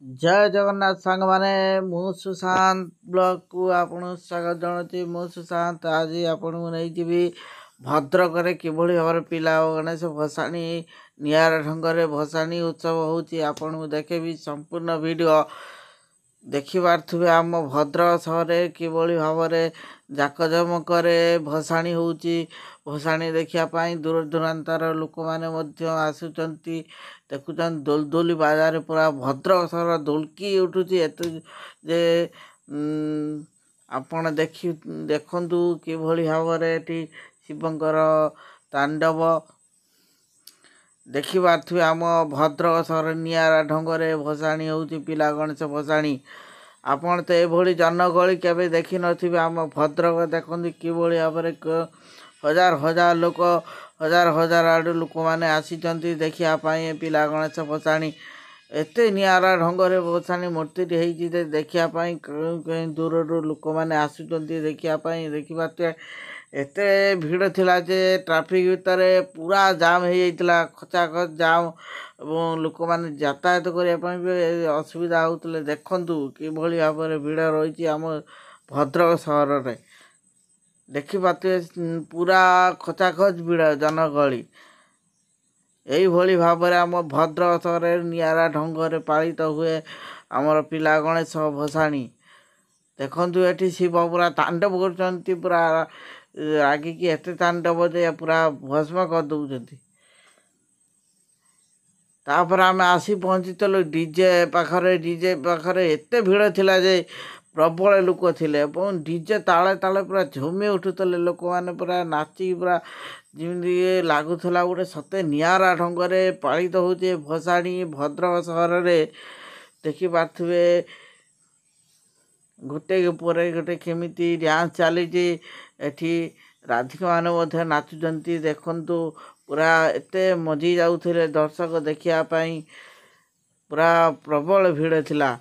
जय जगन्नाथ सांग माने मु सुशांत ब्लॉग को आपण स्वागत जनाती। मु सुशांत आज आपण नहीं भद्रक किभली भाव पिला गणेश भसाणी निआरा ढंग भसाणी उत्सव होची आपण देखेबी संपूर्ण वीडियो देखि पार्थुबे। आम भद्रक सहर किभली भाव जाकजमक भसाणी होची। भसाणी देखिया पाई दूर दूरांतर लोक मैंने आसुचंती देखुचन दोलदोली बाजार पूरा भद्रक सहर दोलकी उठुची एत जे आपण देखंतु किभली भाव शिवंकर तांडव देखि पार्थुबे। आम भद्रक सहर निआरा ढंगरे भसाणी होची पिला गणेश भसाणी। आपण तो ये जनगहली केवे देखि नथिबे। आम भद्रक देखते किभली भाव हजार हजार लोक हजार हजार आड़ लोक मैंने आसीचंती देखापी पिला गणेश भसाणी। एत निआरा ढंगरे भसाणी मूर्ति देखापी कहीं दूर लोक मैंने आसुचंती देखापी। देखिए एत भिड़ थिला जे ट्राफिक भितर पूरा जाम हो जाता खचाखच जाम और लोक मैंने यातायात करने असुविधा होते। देखु किभली भाव भिड़ रही आम भद्रक सहर में देखिपारे पूरा खचाखच भिड़ जनगहली। यही भाव आम भद्रक सहर निआरा ढंग पालित हुए आमर पिला गणेश भसाणी। देखु ये शिव पूरा तांडव कर पूरा रागिकी एत तांडव जे पूरा भस्म कर दौरान। तापर आम आसी पहुँचीलु डीजे पाखरे एत भिड़ थिला जे प्रबल लोक थे। डीजे ताले ताले पूरा झुमी उठुले लोक मैंने पूरा नाची पूरा जमी लगुला गोटे सते निआरा ढंग पालित होचे भसाणी भद्रक सहर में देखि पार्थुबे। गोटे पर गोटे केमिति डांस चली एठी राधिका माने नाचुचंती देखंतु पूरा एते मजी जाउथिले दर्शक देखापी पूरा प्रबल भिड़ थिला।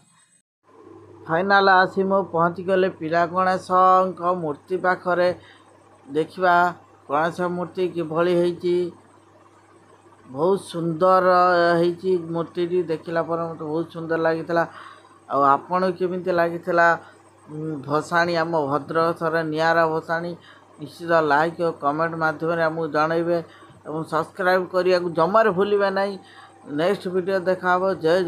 फाइनाल आसी मु पहुँची गले पिला गणेश मूर्ति पाखरे देखा गणेश मूर्ति किभली होती बहुत सुंदर होती मूर्ति देखला पर मत बहुत सुंदर लगी। आपण केमिति लगी भसाणी आम भद्रक सहर निआरा भसाणी निश्चित लाइक और कमेंट माध्यम आमको जनइबे और सब्सक्राइब करने को जमार भूलिबे नहीं। नेक्स्ट वीडियो देखा। जय